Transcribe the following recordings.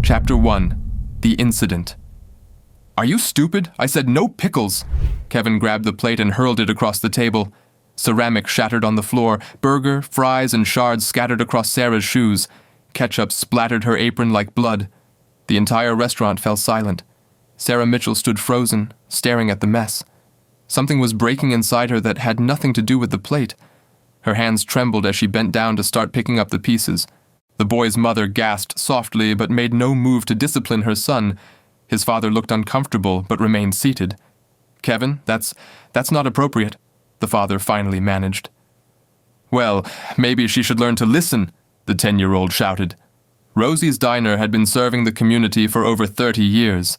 Chapter 1. The Incident. "Are you stupid? I said no pickles!" Kevin grabbed the plate and hurled it across the table. Ceramic shattered on the floor, burger, fries, and shards scattered across Sarah's shoes. Ketchup splattered her apron like blood. The entire restaurant fell silent. Sarah Mitchell stood frozen, staring at the mess. Something was breaking inside her that had nothing to do with the plate. Her hands trembled as she bent down to start picking up the pieces. The boy's mother gasped softly but made no move to discipline her son. His father looked uncomfortable but remained seated. "Kevin, that's not appropriate," the father finally managed. "Well, maybe she should learn to listen," the 10-year-old shouted. Rosie's Diner had been serving the community for over 30 years.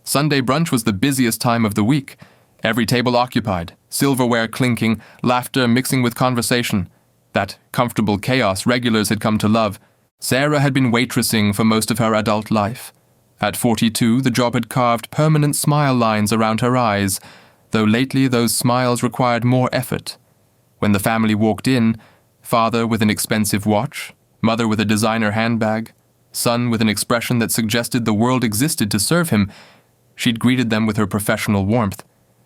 Sunday brunch was the busiest time of the week. Every table occupied, silverware clinking, laughter mixing with conversation. That comfortable chaos regulars had come to love. Sarah had been waitressing for most of her adult life. At 42, the job had carved permanent smile lines around her eyes, though lately those smiles required more effort. When the family walked in, father with an expensive watch, mother with a designer handbag, son with an expression that suggested the world existed to serve him, she'd greeted them with her professional warmth.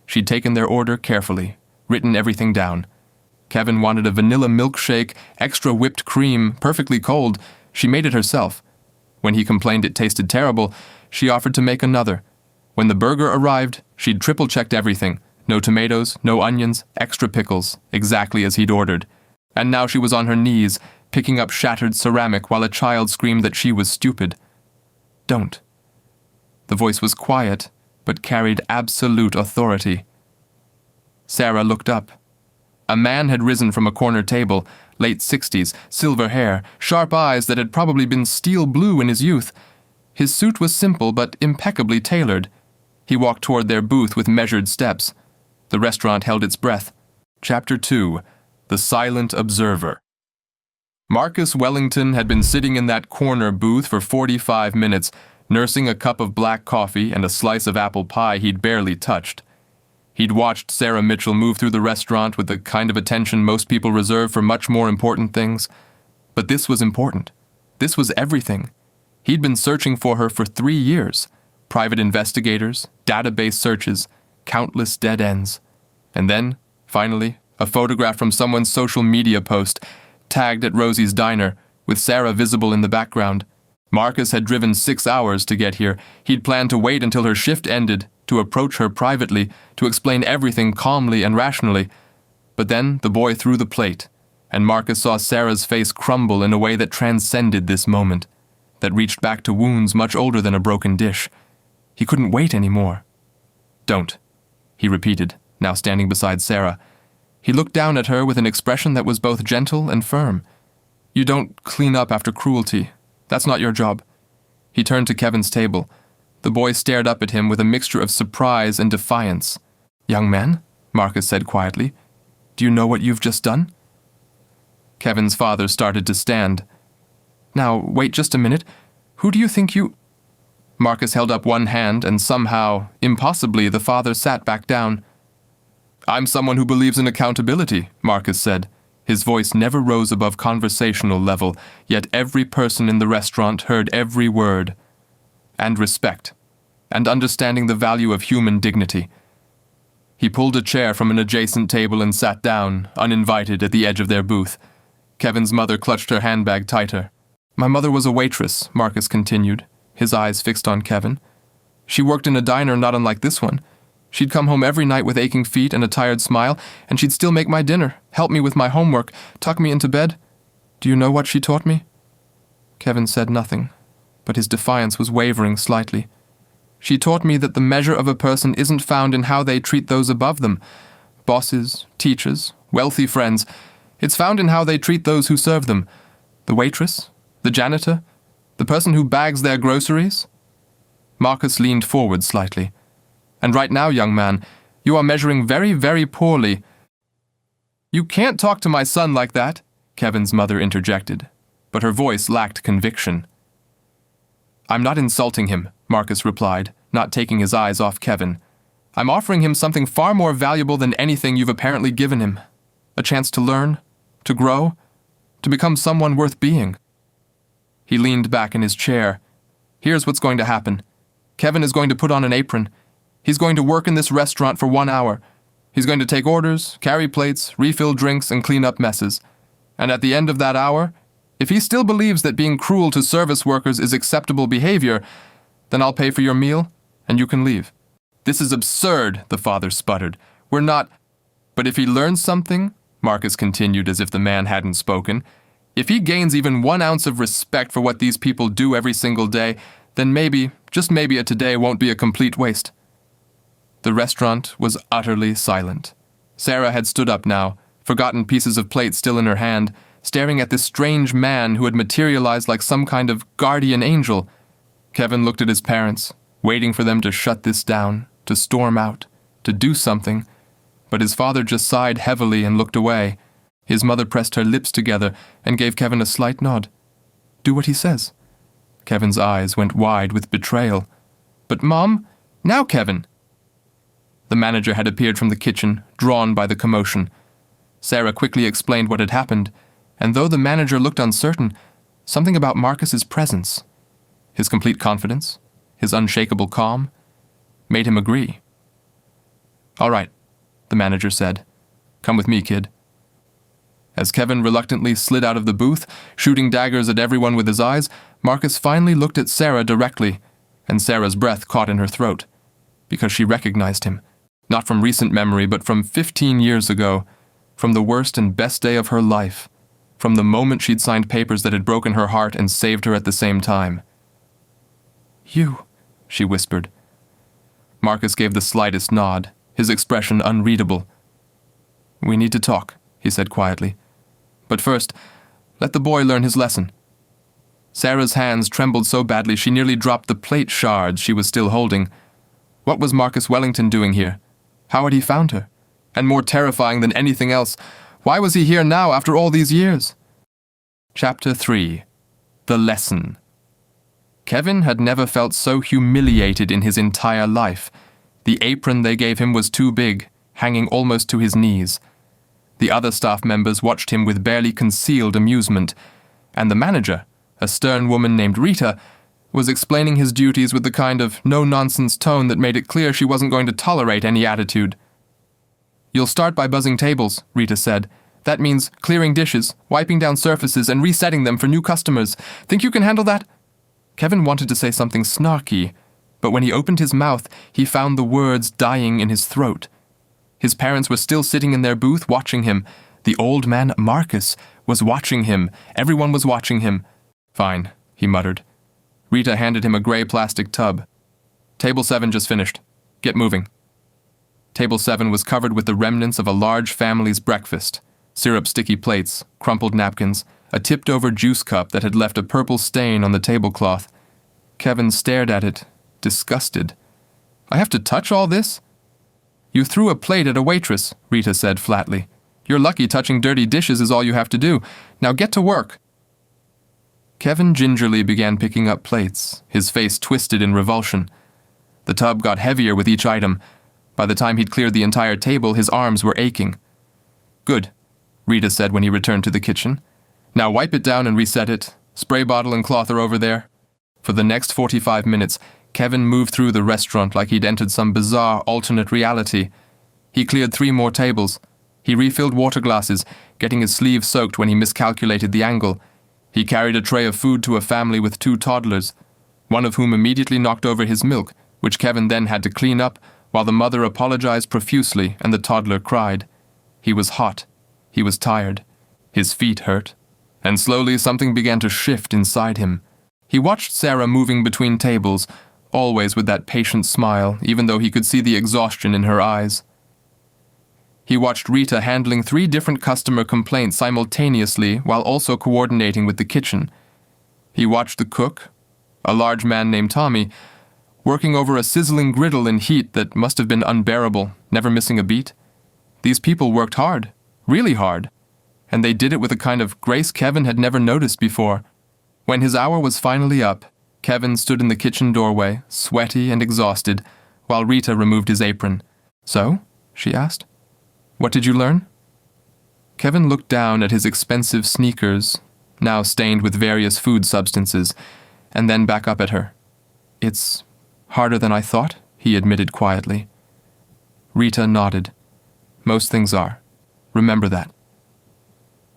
She'd taken their order carefully, written everything down. Kevin wanted a vanilla milkshake, extra whipped cream, perfectly cold. She made it herself. When he complained it tasted terrible, she offered to make another. When the burger arrived, she'd triple-checked everything. No tomatoes, no onions, extra pickles, exactly as he'd ordered. And now she was on her knees, picking up shattered ceramic while a child screamed that she was stupid. "Don't." The voice was quiet, but carried absolute authority. Sarah looked up. A man had risen from a corner table, late 60s, silver hair, sharp eyes that had probably been steel blue in his youth. His suit was simple but impeccably tailored. He walked toward their booth with measured steps. The restaurant held its breath. Chapter 2. The Silent Observer. Marcus Wellington had been sitting in that corner booth for 45 minutes, nursing a cup of black coffee and a slice of apple pie he'd barely touched. He'd watched Sarah Mitchell move through the restaurant with the kind of attention most people reserve for much more important things. But this was important. This was everything. He'd been searching for her for 3 years. Private investigators, database searches, countless dead ends. And then, finally, a photograph from someone's social media post, tagged at Rosie's Diner, with Sarah visible in the background. Marcus had driven 6 hours to get here. He'd planned to wait until her shift ended, to approach her privately, to explain everything calmly and rationally. But then the boy threw the plate, and Marcus saw Sarah's face crumble in a way that transcended this moment, that reached back to wounds much older than a broken dish. He couldn't wait anymore. "Don't," he repeated, now standing beside Sarah. He looked down at her with an expression that was both gentle and firm. "You don't clean up after cruelty. That's not your job." He turned to Kevin's table. The boy stared up at him with a mixture of surprise and defiance. "Young man," Marcus said quietly, "do you know what you've just done?" Kevin's father started to stand. "Now, wait just a minute. Who do you think you—" Marcus held up one hand, and somehow, impossibly, the father sat back down. "I'm someone who believes in accountability," Marcus said. His voice never rose above conversational level, yet every person in the restaurant heard every word. "And respect, and understanding the value of human dignity." He pulled a chair from an adjacent table and sat down, uninvited, at the edge of their booth. Kevin's mother clutched her handbag tighter. "My mother was a waitress," Marcus continued, his eyes fixed on Kevin. "She worked in a diner not unlike this one. She'd come home every night with aching feet and a tired smile, and she'd still make my dinner, help me with my homework, tuck me into bed. Do you know what she taught me?" Kevin said nothing, but his defiance was wavering slightly. "She taught me that the measure of a person isn't found in how they treat those above them. Bosses, teachers, wealthy friends. It's found in how they treat those who serve them. The waitress, the janitor, the person who bags their groceries." Marcus leaned forward slightly. "And right now, young man, you are measuring very, very poorly." "You can't talk to my son like that," Kevin's mother interjected, but her voice lacked conviction. "I'm not insulting him," Marcus replied, not taking his eyes off Kevin. "I'm offering him something far more valuable than anything you've apparently given him. A chance to learn, to grow, to become someone worth being." He leaned back in his chair. Here's what's going to happen. Kevin is going to put on an apron. He's going to work in this restaurant for 1 hour. He's going to take orders, carry plates, refill drinks, and clean up messes. And at the end of that hour, if he still believes that being cruel to service workers is acceptable behavior, then I'll pay for your meal, and you can leave. This is absurd, the father sputtered. We're not... But if he learns something, Marcus continued as if the man hadn't spoken, if he gains even 1 ounce of respect for what these people do every single day, then maybe, just maybe a today won't be a complete waste. The restaurant was utterly silent. Sarah had stood up now, forgotten pieces of plate still in her hand, staring at this strange man who had materialized like some kind of guardian angel. Kevin looked at his parents, waiting for them to shut this down, to storm out, to do something, but his father just sighed heavily and looked away. His mother pressed her lips together and gave Kevin a slight nod. Do what he says. Kevin's eyes went wide with betrayal. But Mom, now Kevin. The manager had appeared from the kitchen, drawn by the commotion. Sarah quickly explained what had happened, and though the manager looked uncertain, something about Marcus's presence, his complete confidence, his unshakable calm, made him agree. All right, the manager said. Come with me, kid. As Kevin reluctantly slid out of the booth, shooting daggers at everyone with his eyes, Marcus finally looked at Sarah directly, and Sarah's breath caught in her throat, because she recognized him, not from recent memory, but from 15 years ago, from the worst and best day of her life, from the moment she'd signed papers that had broken her heart and saved her at the same time. You, she whispered. Marcus gave the slightest nod, his expression unreadable. We need to talk, he said quietly. But first, let the boy learn his lesson. Sarah's hands trembled so badly she nearly dropped the plate shards she was still holding. What was Marcus Wellington doing here? How had he found her? And more terrifying than anything else, why was he here now after all these years? Chapter 3. The Lesson. Kevin had never felt so humiliated in his entire life. The apron they gave him was too big, hanging almost to his knees. The other staff members watched him with barely concealed amusement, and the manager, a stern woman named Rita, was explaining his duties with the kind of no-nonsense tone that made it clear she wasn't going to tolerate any attitude. You'll start by buzzing tables, Rita said. That means clearing dishes, wiping down surfaces, and resetting them for new customers. Think you can handle that? Kevin wanted to say something snarky, but when he opened his mouth, he found the words dying in his throat. His parents were still sitting in their booth watching him. The old man, Marcus, was watching him. Everyone was watching him. Fine, he muttered. Rita handed him a gray plastic tub. Table 7 just finished. Get moving. Table 7 was covered with the remnants of a large family's breakfast. Syrup-sticky plates, crumpled napkins, a tipped-over juice cup that had left a purple stain on the tablecloth. Kevin stared at it, disgusted. I have to touch all this? You threw a plate at a waitress, Rita said flatly. You're lucky touching dirty dishes is all you have to do. Now get to work. Kevin gingerly began picking up plates, his face twisted in revulsion. The tub got heavier with each item. By the time he'd cleared the entire table, his arms were aching. Good, Rita said when he returned to the kitchen. Now wipe it down and reset it. Spray bottle and cloth are over there. For the next 45 minutes, Kevin moved through the restaurant like he'd entered some bizarre alternate reality. He cleared 3 more tables. He refilled water glasses, getting his sleeve soaked when he miscalculated the angle. He carried a tray of food to a family with 2 toddlers, one of whom immediately knocked over his milk, which Kevin then had to clean up, while the mother apologized profusely and the toddler cried. He was hot. He was tired. His feet hurt. And slowly something began to shift inside him. He watched Sarah moving between tables, always with that patient smile, even though he could see the exhaustion in her eyes. He watched Rita handling 3 different customer complaints simultaneously while also coordinating with the kitchen. He watched the cook, a large man named Tommy, working over a sizzling griddle in heat that must have been unbearable, never missing a beat. These people worked hard, really hard, and they did it with a kind of grace Kevin had never noticed before. When his hour was finally up, Kevin stood in the kitchen doorway, sweaty and exhausted, while Rita removed his apron. So? She asked. What did you learn? Kevin looked down at his expensive sneakers, now stained with various food substances, and then back up at her. It's harder than I thought, he admitted quietly. Rita nodded. Most things are. Remember that.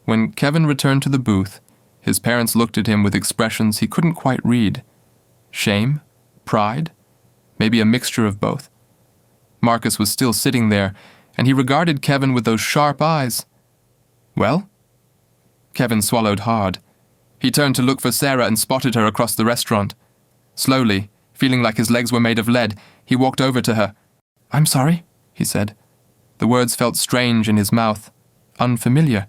When Kevin returned to the booth, his parents looked at him with expressions he couldn't quite read. Shame? Pride? Maybe a mixture of both. Marcus was still sitting there, and he regarded Kevin with those sharp eyes. Well? Kevin swallowed hard. He turned to look for Sarah and spotted her across the restaurant. Slowly, feeling like his legs were made of lead, he walked over to her. "I'm sorry," he said. The words felt strange in his mouth, unfamiliar.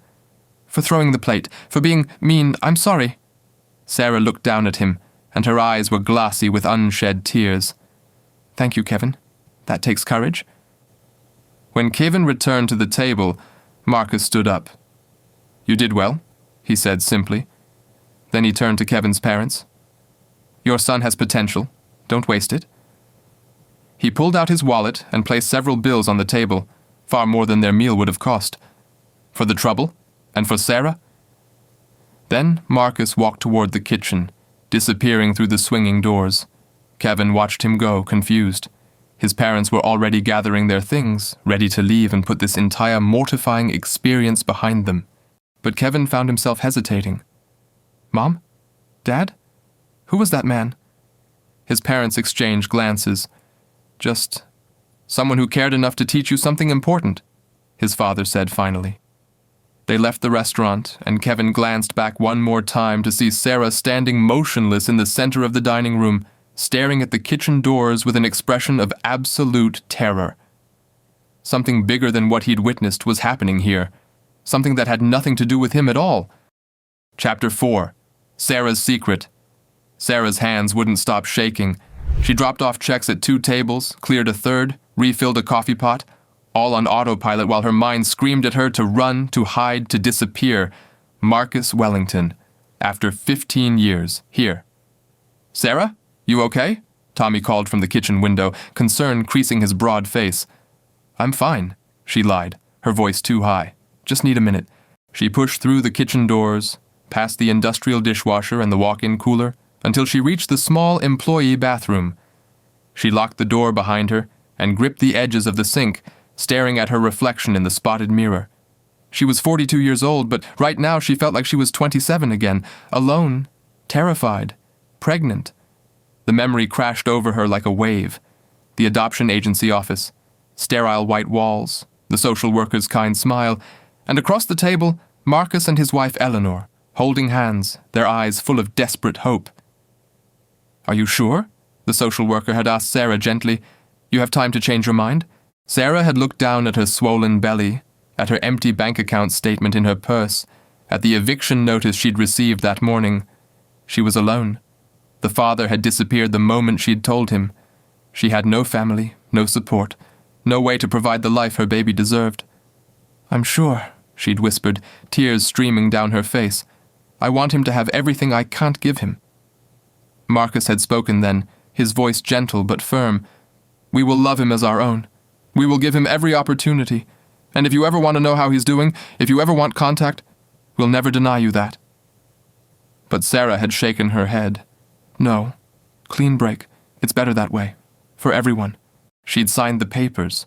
"For throwing the plate, for being mean, I'm sorry." Sarah looked down at him, and her eyes were glassy with unshed tears. "Thank you, Kevin. That takes courage." When Kevin returned to the table, Marcus stood up. "You did well," he said simply. Then he turned to Kevin's parents. "Your son has potential. Don't waste it." He pulled out his wallet and placed several bills on the table, far more than their meal would have cost. For the trouble? And for Sarah? Then Marcus walked toward the kitchen, disappearing through the swinging doors. Kevin watched him go, confused. His parents were already gathering their things, ready to leave and put this entire mortifying experience behind them. But Kevin found himself hesitating. "Mom? Dad? Who was that man?" His parents exchanged glances. "Just someone who cared enough to teach you something important," his father said finally. They left the restaurant, and Kevin glanced back one more time to see Sarah standing motionless in the center of the dining room, staring at the kitchen doors with an expression of absolute terror. Something bigger than what he'd witnessed was happening here, something that had nothing to do with him at all. Chapter 4. Sarah's Secret. Sarah's hands wouldn't stop shaking. She dropped off checks at 2 tables, cleared a third, refilled a coffee pot, all on autopilot while her mind screamed at her to run, to hide, to disappear. Marcus Wellington. After 15 years. Here. "Sarah? You okay?" Tommy called from the kitchen window, concern creasing his broad face. "I'm fine," she lied, her voice too high. "Just need a minute." She pushed through the kitchen doors, past the industrial dishwasher and the walk-in cooler, until she reached the small employee bathroom. She locked the door behind her and gripped the edges of the sink, staring at her reflection in the spotted mirror. She was 42 years old, but right now she felt like she was 27 again, alone, terrified, pregnant. The memory crashed over her like a wave. The adoption agency office, sterile white walls, the social worker's kind smile, and across the table, Marcus and his wife Eleanor, holding hands, their eyes full of desperate hope. "Are you sure?" the social worker had asked Sarah gently. "You have time to change your mind?" Sarah had looked down at her swollen belly, at her empty bank account statement in her purse, at the eviction notice she'd received that morning. She was alone. The father had disappeared the moment she'd told him. She had no family, no support, no way to provide the life her baby deserved. "I'm sure," she'd whispered, tears streaming down her face. "I want him to have everything I can't give him." Marcus had spoken then, his voice gentle but firm. "We will love him as our own. We will give him every opportunity. And if you ever want to know how he's doing, if you ever want contact, we'll never deny you that." But Sarah had shaken her head. "No. Clean break. It's better that way. For everyone." She'd signed the papers.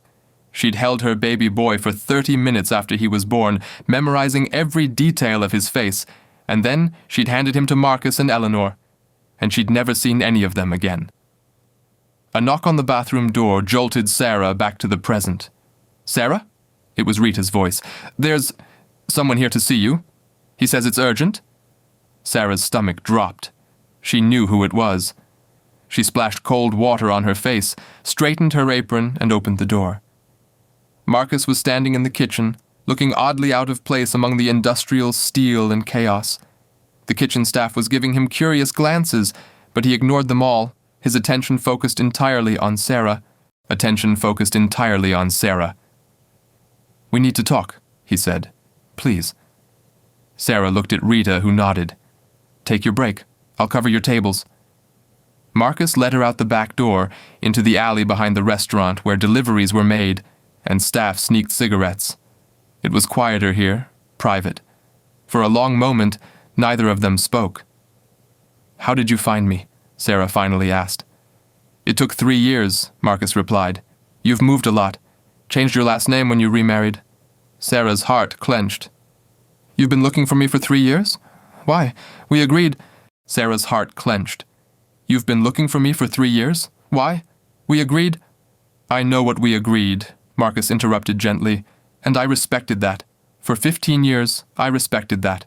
She'd held her baby boy for 30 minutes after he was born, memorizing every detail of his face, and then she'd handed him to Marcus and Eleanor, and she'd never seen any of them again. A knock on the bathroom door jolted Sarah back to the present. "Sarah?" It was Rita's voice. "There's someone here to see you. He says it's urgent." Sarah's stomach dropped. She knew who it was. She splashed cold water on her face, straightened her apron, and opened the door. Marcus was standing in the kitchen, looking oddly out of place among the industrial steel and chaos. The kitchen staff was giving him curious glances, but he ignored them all, his attention focused entirely on Sarah. "We need to talk," he said. "Please." Sarah looked at Rita, who nodded. "Take your break. I'll cover your tables." Marcus led her out the back door, into the alley behind the restaurant where deliveries were made, and staff sneaked cigarettes. It was quieter here, private. For a long moment, neither of them spoke. "How did you find me?" Sarah finally asked. It took 3 years, Marcus replied. You've moved a lot. Changed your last name when you remarried. Sarah's heart clenched. You've been looking for me for 3 years? Why? We agreed. Sarah's heart clenched. You've been looking for me for 3 years? Why? We agreed. I know what we agreed, Marcus interrupted gently, and I respected that. For 15 years, I respected that.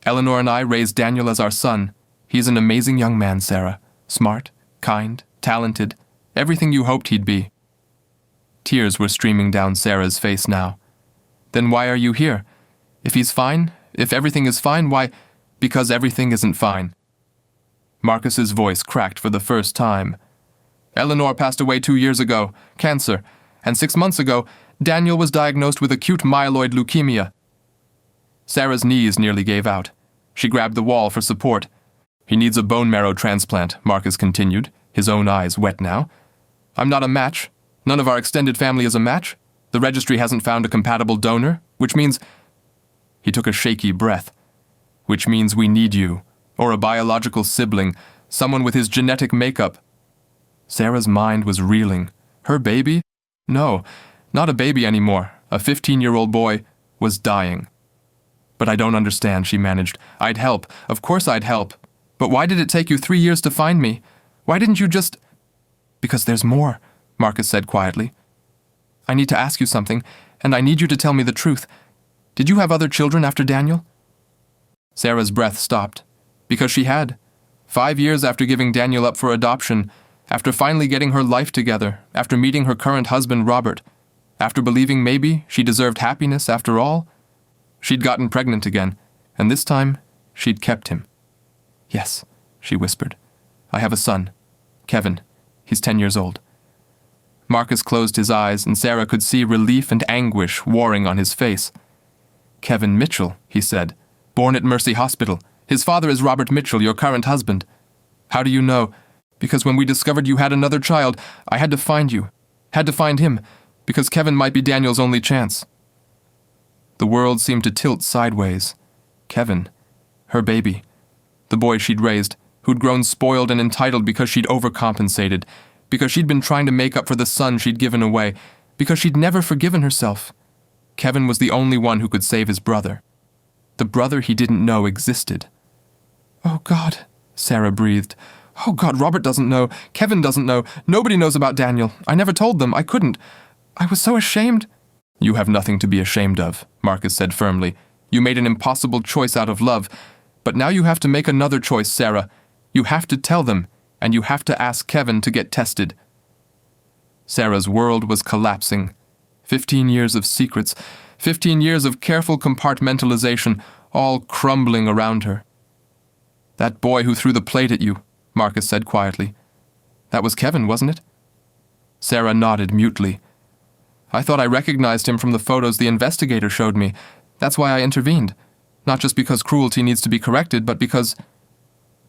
Eleanor and I raised Daniel as our son. He's an amazing young man, Sarah. Smart, kind, talented, everything you hoped he'd be. Tears were streaming down Sarah's face now. Then why are you here? If he's fine, if everything is fine, why? Because everything isn't fine. Marcus's voice cracked for the first time. Eleanor passed away 2 years ago, cancer, and 6 months ago, Daniel was diagnosed with acute myeloid leukemia. Sarah's knees nearly gave out. She grabbed the wall for support. He needs a bone marrow transplant, Marcus continued, his own eyes wet now. I'm not a match. None of our extended family is a match. The registry hasn't found a compatible donor, which means... He took a shaky breath. Which means we need you, or a biological sibling, someone with his genetic makeup. Sarah's mind was reeling. Her baby? No, not a baby anymore. A 15-year-old boy was dying. But I don't understand, she managed. I'd help. Of course I'd help. But why did it take you 3 years to find me? Why didn't you just... Because there's more, Marcus said quietly. I need to ask you something, and I need you to tell me the truth. Did you have other children after Daniel? Sarah's breath stopped. Because she had. 5 years after giving Daniel up for adoption, after finally getting her life together, after meeting her current husband, Robert, after believing maybe she deserved happiness after all, she'd gotten pregnant again, and this time she'd kept him. Yes, she whispered. I have a son, Kevin. He's 10 years old. Marcus closed his eyes, and Sarah could see relief and anguish warring on his face. Kevin Mitchell, he said, born at Mercy Hospital. His father is Robert Mitchell, your current husband. How do you know? Because when we discovered you had another child, I had to find you. Had to find him, because Kevin might be Daniel's only chance. The world seemed to tilt sideways. Kevin, her baby, the boy she'd raised, who'd grown spoiled and entitled because she'd overcompensated, because she'd been trying to make up for the son she'd given away, because she'd never forgiven herself. Kevin was the only one who could save his brother. The brother he didn't know existed. Oh, God, Sarah breathed. Oh, God, Robert doesn't know. Kevin doesn't know. Nobody knows about Daniel. I never told them. I couldn't. I was so ashamed. You have nothing to be ashamed of, Marcus said firmly. You made an impossible choice out of love. But now you have to make another choice, Sarah. You have to tell them, and you have to ask Kevin to get tested. Sarah's world was collapsing. 15 years of secrets, 15 years of careful compartmentalization, all crumbling around her. That boy who threw the plate at you, Marcus said quietly. That was Kevin, wasn't it? Sarah nodded mutely. I thought I recognized him from the photos the investigator showed me. That's why I intervened. Not just because cruelty needs to be corrected, but because...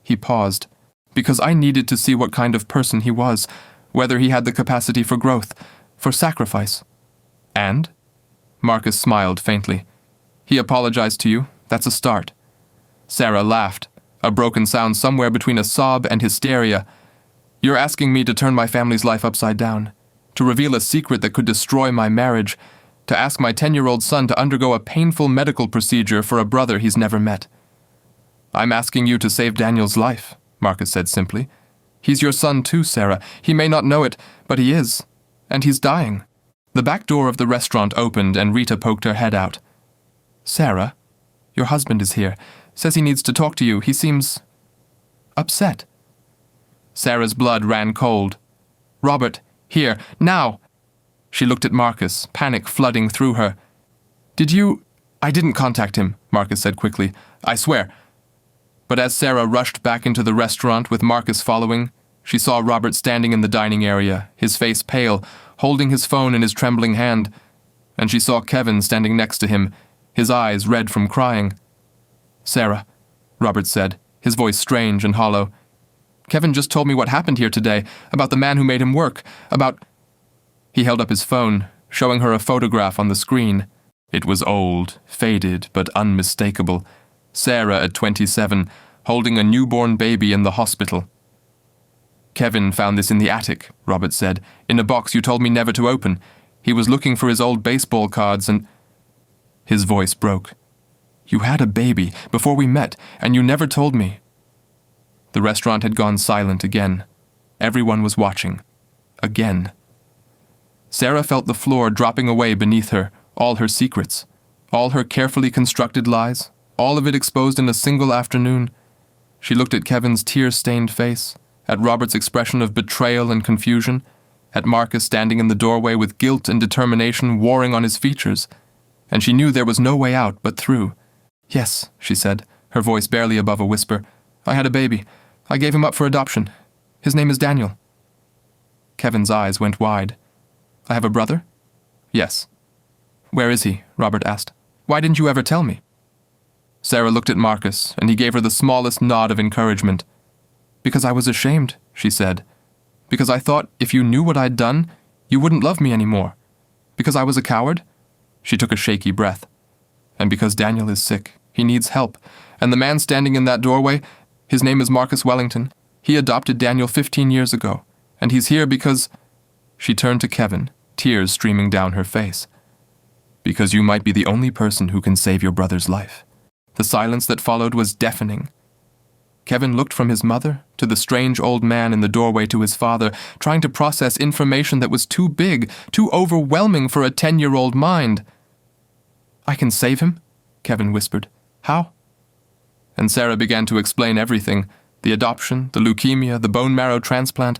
He paused. Because I needed to see what kind of person he was, whether he had the capacity for growth, for sacrifice. And? Marcus smiled faintly. He apologized to you. That's a start. Sarah laughed, a broken sound somewhere between a sob and hysteria. You're asking me to turn my family's life upside down, to reveal a secret that could destroy my marriage, to ask my 10-year-old son to undergo a painful medical procedure for a brother he's never met. I'm asking you to save Daniel's life, Marcus said simply. He's your son too, Sarah. He may not know it, but he is. And he's dying. The back door of the restaurant opened and Rita poked her head out. Sarah, your husband is here. Says he needs to talk to you. He seems... upset. Sarah's blood ran cold. Robert, here, now! She looked at Marcus, panic flooding through her. Did you... I didn't contact him, Marcus said quickly. I swear. But as Sarah rushed back into the restaurant with Marcus following, she saw Robert standing in the dining area, his face pale, holding his phone in his trembling hand, and she saw Kevin standing next to him, his eyes red from crying. Sarah, Robert said, his voice strange and hollow. Kevin just told me what happened here today, about the man who made him work, about... He held up his phone, showing her a photograph on the screen. It was old, faded, but unmistakable. Sarah at 27, holding a newborn baby in the hospital. Kevin found this in the attic, Robert said, in a box you told me never to open. He was looking for his old baseball cards and... His voice broke. You had a baby before we met, and you never told me. The restaurant had gone silent again. Everyone was watching. Again. Sarah felt the floor dropping away beneath her, all her secrets, all her carefully constructed lies, all of it exposed in a single afternoon. She looked at Kevin's tear-stained face, at Robert's expression of betrayal and confusion, at Marcus standing in the doorway with guilt and determination warring on his features, and she knew there was no way out but through. Yes, she said, her voice barely above a whisper. I had a baby. I gave him up for adoption. His name is Daniel. Kevin's eyes went wide. I have a brother? Yes. Where is he? Robert asked. Why didn't you ever tell me? Sarah looked at Marcus, and he gave her the smallest nod of encouragement. Because I was ashamed, she said. Because I thought if you knew what I'd done, you wouldn't love me anymore. Because I was a coward? She took a shaky breath. And because Daniel is sick, he needs help, and the man standing in that doorway, his name is Marcus Wellington. He adopted Daniel 15 years ago, and he's here because... She turned to Kevin, tears streaming down her face. Because you might be the only person who can save your brother's life. The silence that followed was deafening. Kevin looked from his mother to the strange old man in the doorway to his father, trying to process information that was too big, too overwhelming for a 10-year-old mind. I can save him? Kevin whispered. How? And Sarah began to explain everything, the adoption, the leukemia, the bone marrow transplant,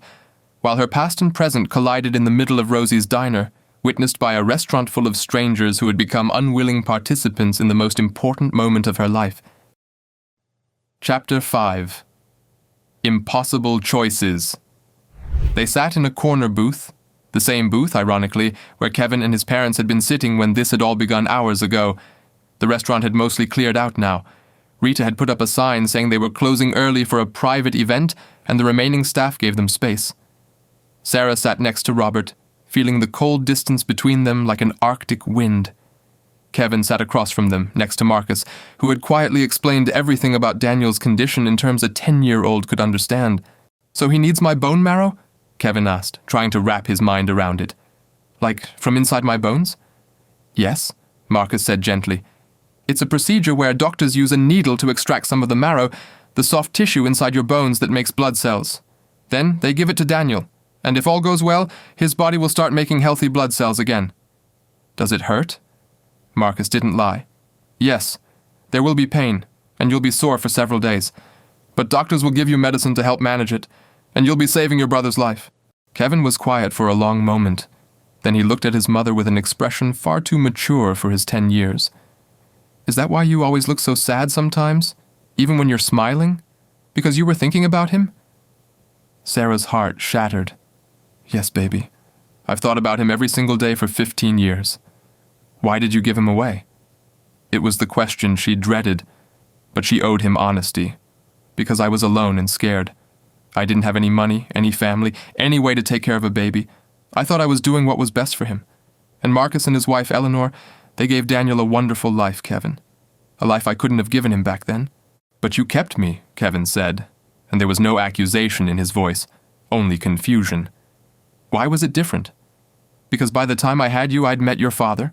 while her past and present collided in the middle of Rosie's diner, witnessed by a restaurant full of strangers who had become unwilling participants in the most important moment of her life. Chapter 5. Impossible Choices. They sat in a corner booth, the same booth, ironically, where Kevin and his parents had been sitting when this had all begun hours ago. The restaurant had mostly cleared out now. Rita had put up a sign saying they were closing early for a private event, and the remaining staff gave them space. Sarah sat next to Robert, feeling the cold distance between them like an Arctic wind. Kevin sat across from them, next to Marcus, who had quietly explained everything about Daniel's condition in terms a 10-year-old could understand. So he needs my bone marrow? Kevin asked, trying to wrap his mind around it. Like, from inside my bones? Yes, Marcus said gently. It's a procedure where doctors use a needle to extract some of the marrow, the soft tissue inside your bones that makes blood cells. Then they give it to Daniel, and if all goes well, his body will start making healthy blood cells again. Does it hurt? Marcus didn't lie. Yes, there will be pain, and you'll be sore for several days. But doctors will give you medicine to help manage it, and you'll be saving your brother's life. Kevin was quiet for a long moment. Then he looked at his mother with an expression far too mature for his 10 years. Is that why you always look so sad sometimes, even when you're smiling? Because you were thinking about him? Sarah's heart shattered. Yes, baby. I've thought about him every single day for 15 years. Why did you give him away? It was the question she dreaded, but she owed him honesty. Because I was alone and scared. I didn't have any money, any family, any way to take care of a baby. I thought I was doing what was best for him. And Marcus and his wife Eleanor, they gave Daniel a wonderful life, Kevin. A life I couldn't have given him back then. But you kept me, Kevin said, and there was no accusation in his voice, only confusion. Why was it different? Because by the time I had you, I'd met your father.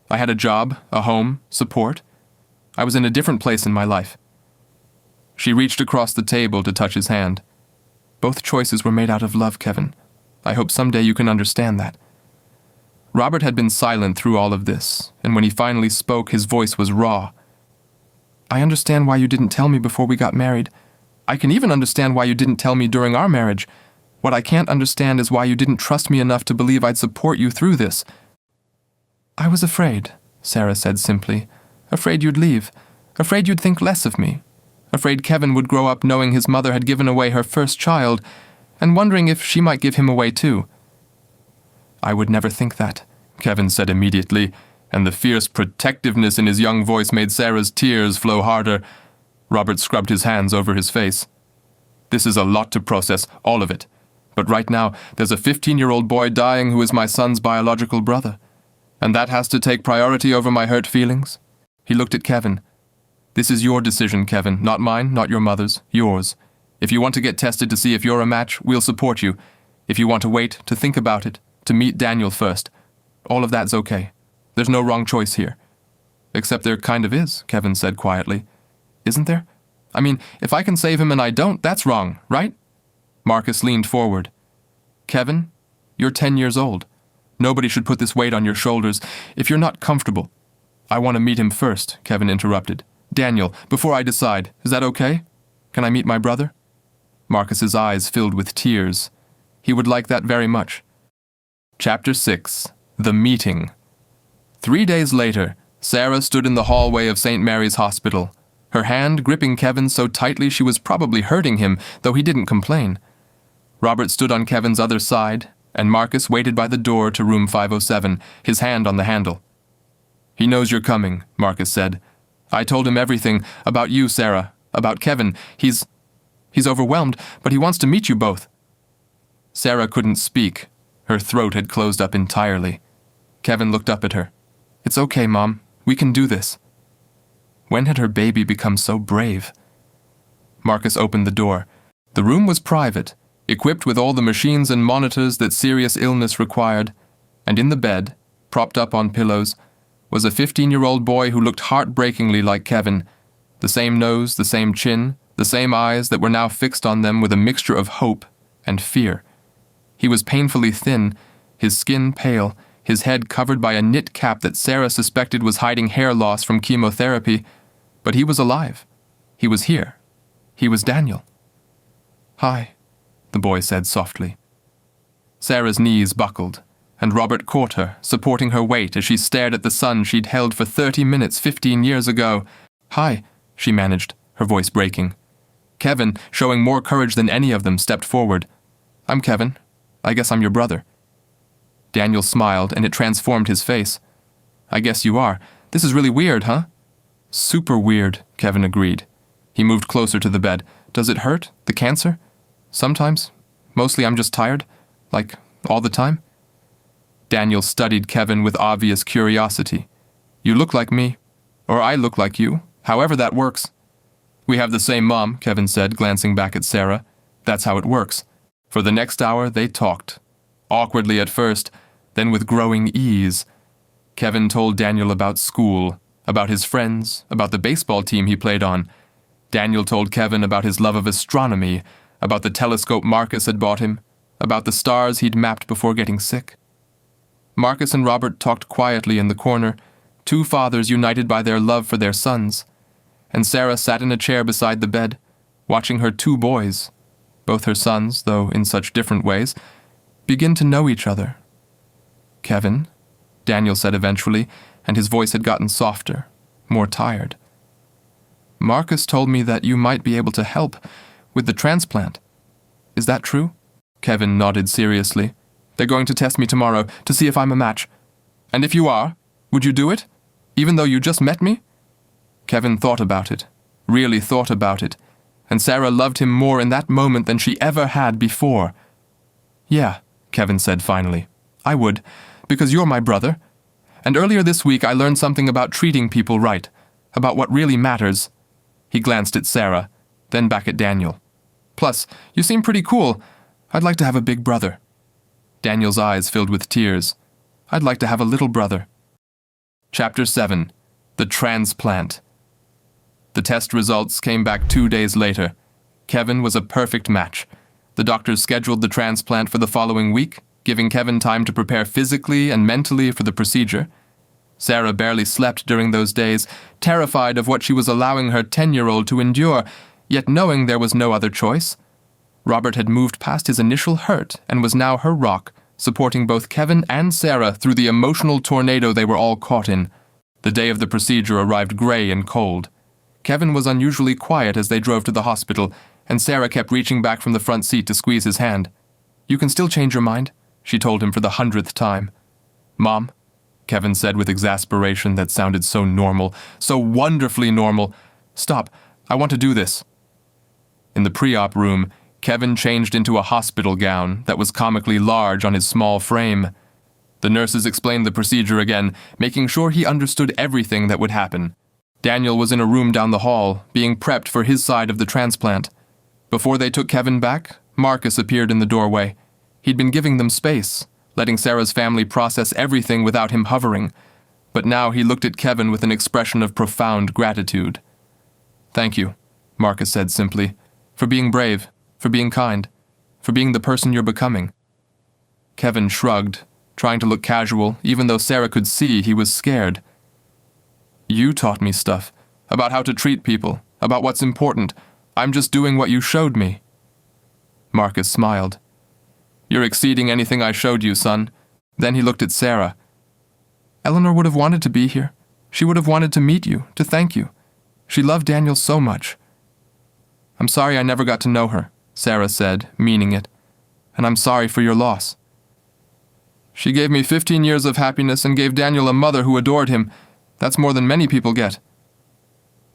I had a job, a home, support. I was in a different place in my life. She reached across the table to touch his hand. Both choices were made out of love, Kevin. I hope someday you can understand that. Robert had been silent through all of this, and when he finally spoke, his voice was raw. I understand why you didn't tell me before we got married. I can even understand why you didn't tell me during our marriage. What I can't understand is why you didn't trust me enough to believe I'd support you through this. I was afraid, Sarah said simply. Afraid you'd leave. Afraid you'd think less of me. Afraid Kevin would grow up knowing his mother had given away her first child, and wondering if she might give him away too. I would never think that, Kevin said immediately, and the fierce protectiveness in his young voice made Sarah's tears flow harder. Robert scrubbed his hands over his face. This is a lot to process, all of it. But right now, there's a 15-year-old boy dying who is my son's biological brother. And that has to take priority over my hurt feelings? He looked at Kevin. This is your decision, Kevin, not mine, not your mother's, yours. If you want to get tested to see if you're a match, we'll support you. If you want to wait, to think about it, to meet Daniel first, all of that's okay. There's no wrong choice here. Except there kind of is, Kevin said quietly. Isn't there? I mean, if I can save him and I don't, that's wrong, right? Marcus leaned forward. Kevin, you're 10 years old. Nobody should put this weight on your shoulders if you're not comfortable. I want to meet him first, Kevin interrupted. Daniel, before I decide, is that okay? Can I meet my brother? Marcus's eyes filled with tears. He would like that very much. Chapter 6. The Meeting. 3 days later, Sarah stood in the hallway of St. Mary's Hospital, her hand gripping Kevin so tightly she was probably hurting him, though he didn't complain. Robert stood on Kevin's other side, and Marcus waited by the door to room 507, his hand on the handle. He knows you're coming, Marcus said. I told him everything about you, Sarah, about Kevin. He's overwhelmed, but he wants to meet you both. Sarah couldn't speak. Her throat had closed up entirely. Kevin looked up at her. It's okay, Mom. We can do this. When had her baby become so brave? Marcus opened the door. The room was private, equipped with all the machines and monitors that serious illness required, and in the bed, propped up on pillows, was a 15-year-old boy who looked heartbreakingly like Kevin. The same nose, the same chin, the same eyes that were now fixed on them with a mixture of hope and fear. He was painfully thin, his skin pale, his head covered by a knit cap that Sarah suspected was hiding hair loss from chemotherapy, but he was alive. He was here. He was Daniel. Hi, the boy said softly. Sarah's knees buckled, and Robert caught her, supporting her weight as she stared at the son she'd held for 30 minutes 15 years ago. Hi, she managed, her voice breaking. Kevin, showing more courage than any of them, stepped forward. I'm Kevin. I guess I'm your brother. Daniel smiled, and it transformed his face. I guess you are. This is really weird, huh? Super weird, Kevin agreed. He moved closer to the bed. Does it hurt? The cancer? Sometimes. Mostly I'm just tired. Like, all the time. Daniel studied Kevin with obvious curiosity. You look like me. Or I look like you. However that works. We have the same mom, Kevin said, glancing back at Sarah. That's how it works. For the next hour, they talked. Awkwardly at first, then with growing ease. Kevin told Daniel about school, about his friends, about the baseball team he played on. Daniel told Kevin about his love of astronomy, about the telescope Marcus had bought him, about the stars he'd mapped before getting sick. Marcus and Robert talked quietly in the corner, two fathers united by their love for their sons, and Sarah sat in a chair beside the bed, watching her two boys, both her sons, though in such different ways, begin to know each other. Kevin, Daniel said eventually, and his voice had gotten softer, more tired. Marcus told me that you might be able to help with the transplant. Is that true? Kevin nodded seriously. They're going to test me tomorrow to see if I'm a match. And if you are, would you do it? Even though you just met me? Kevin thought about it, really thought about it, and Sarah loved him more in that moment than she ever had before. Yeah, Kevin said finally. I would, because you're my brother. And earlier this week I learned something about treating people right, about what really matters. He glanced at Sarah, then back at Daniel. Plus, you seem pretty cool. I'd like to have a big brother. Daniel's eyes filled with tears. I'd like to have a little brother. Chapter 7. The Transplant. The test results came back 2 days later. Kevin was a perfect match. The doctors scheduled the transplant for the following week, giving Kevin time to prepare physically and mentally for the procedure. Sarah barely slept during those days, terrified of what she was allowing her 10-year-old to endure, yet knowing there was no other choice. Robert had moved past his initial hurt and was now her rock, supporting both Kevin and Sarah through the emotional tornado they were all caught in. The day of the procedure arrived gray and cold. Kevin was unusually quiet as they drove to the hospital, and Sarah kept reaching back from the front seat to squeeze his hand. You can still change your mind, she told him for the 100th time. Mom, Kevin said with exasperation that sounded so normal, so wonderfully normal. Stop, I want to do this. In the pre-op room, Kevin changed into a hospital gown that was comically large on his small frame. The nurses explained the procedure again, making sure he understood everything that would happen. Daniel was in a room down the hall, being prepped for his side of the transplant. Before they took Kevin back, Marcus appeared in the doorway. He'd been giving them space, letting Sarah's family process everything without him hovering. But now he looked at Kevin with an expression of profound gratitude. "Thank you," Marcus said simply, "for being brave, for being kind, for being the person you're becoming." Kevin shrugged, trying to look casual, even though Sarah could see he was scared. "You taught me stuff, about how to treat people, about what's important. I'm just doing what you showed me." Marcus smiled. "You're exceeding anything I showed you, son." Then he looked at Sarah. "Eleanor would have wanted to be here. She would have wanted to meet you, to thank you. She loved Daniel so much." "I'm sorry I never got to know her," Sarah said, meaning it. "And I'm sorry for your loss." "She gave me 15 years of happiness and gave Daniel a mother who adored him. That's more than many people get."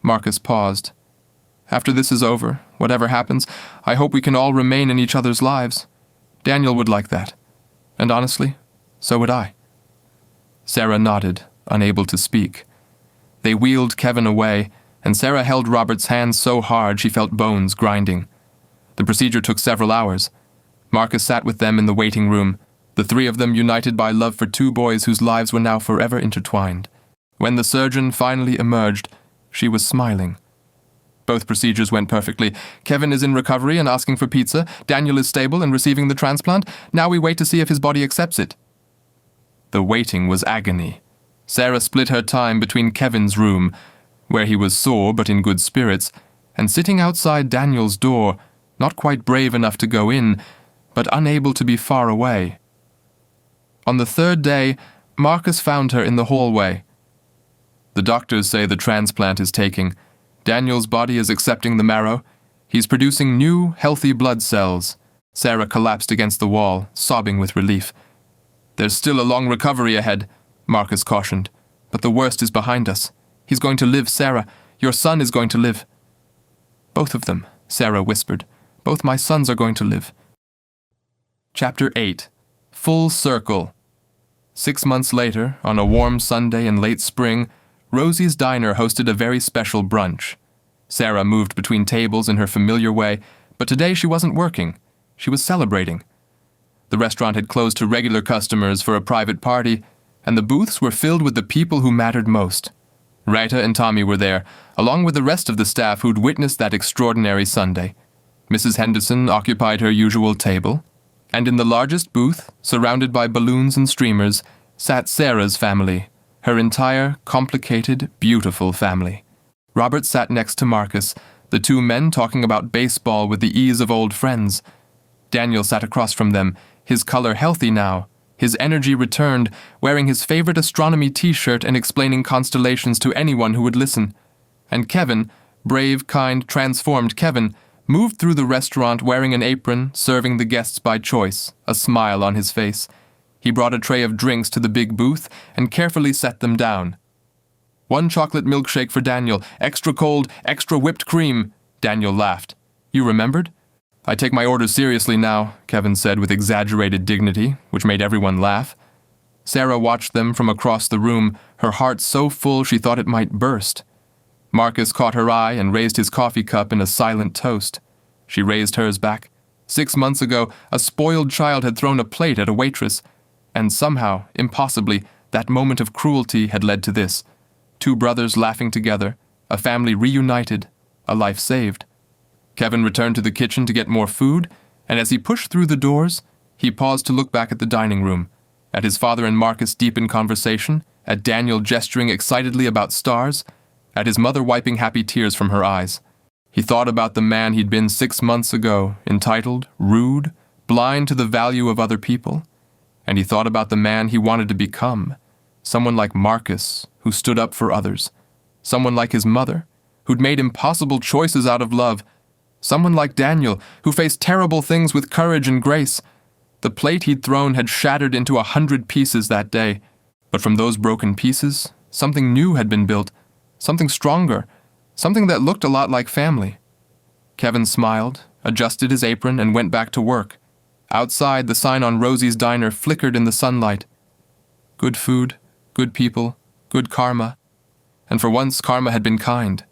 Marcus paused. "After this is over, whatever happens, I hope we can all remain in each other's lives. Daniel would like that. And honestly, so would I." Sarah nodded, unable to speak. They wheeled Kevin away, and Sarah held Robert's hand so hard she felt bones grinding. The procedure took several hours. Marcus sat with them in the waiting room, the three of them united by love for two boys whose lives were now forever intertwined. When the surgeon finally emerged, she was smiling. Both procedures went perfectly. Kevin is in recovery and asking for pizza. Daniel is stable and receiving the transplant. Now we wait to see if his body accepts it. The waiting was agony. Sarah split her time between Kevin's room, where he was sore but in good spirits, and sitting outside Daniel's door, not quite brave enough to go in, but unable to be far away. On the third day, Marcus found her in the hallway. "The doctors say the transplant is taking. Daniel's body is accepting the marrow. He's producing new, healthy blood cells." Sarah collapsed against the wall, sobbing with relief. "There's still a long recovery ahead," Marcus cautioned. "But the worst is behind us. He's going to live, Sarah. Your son is going to live." "Both of them," Sarah whispered. "Both my sons are going to live." Chapter 8. Full Circle. 6 months later, on a warm Sunday in late spring, Rosie's Diner hosted a very special brunch. Sarah moved between tables in her familiar way, but today she wasn't working. She was celebrating. The restaurant had closed to regular customers for a private party, and the booths were filled with the people who mattered most. Rita and Tommy were there, along with the rest of the staff who'd witnessed that extraordinary Sunday. Mrs. Henderson occupied her usual table, and in the largest booth, surrounded by balloons and streamers, sat Sarah's family, her entire, complicated, beautiful family. Robert sat next to Marcus, the two men talking about baseball with the ease of old friends. Daniel sat across from them, his color healthy now, his energy returned, wearing his favorite astronomy t-shirt and explaining constellations to anyone who would listen. And Kevin, brave, kind, transformed Kevin, moved through the restaurant wearing an apron, serving the guests by choice, a smile on his face. He brought a tray of drinks to the big booth and carefully set them down. "1 chocolate milkshake for Daniel, extra cold, extra whipped cream." Daniel laughed. "You remembered?" "I take my orders seriously now," Kevin said with exaggerated dignity, which made everyone laugh. Sarah watched them from across the room, her heart so full she thought it might burst. Marcus caught her eye and raised his coffee cup in a silent toast. She raised hers back. 6 months ago, a spoiled child had thrown a plate at a waitress, and somehow, impossibly, that moment of cruelty had led to this. 2 brothers laughing together, a family reunited, a life saved. Kevin returned to the kitchen to get more food, and as he pushed through the doors, he paused to look back at the dining room, at his father and Marcus deep in conversation, at Daniel gesturing excitedly about stars, at his mother wiping happy tears from her eyes. He thought about the man he'd been 6 months ago, entitled, rude, blind to the value of other people. And he thought about the man he wanted to become, someone like Marcus, who stood up for others, someone like his mother, who'd made impossible choices out of love, someone like Daniel, who faced terrible things with courage and grace. The plate he'd thrown had shattered into 100 pieces that day, but from those broken pieces, something new had been built, something stronger, something that looked a lot like family. Kevin smiled, adjusted his apron, and went back to work. Outside, the sign on Rosie's Diner flickered in the sunlight. Good food, good people, good karma. And for once, karma had been kind.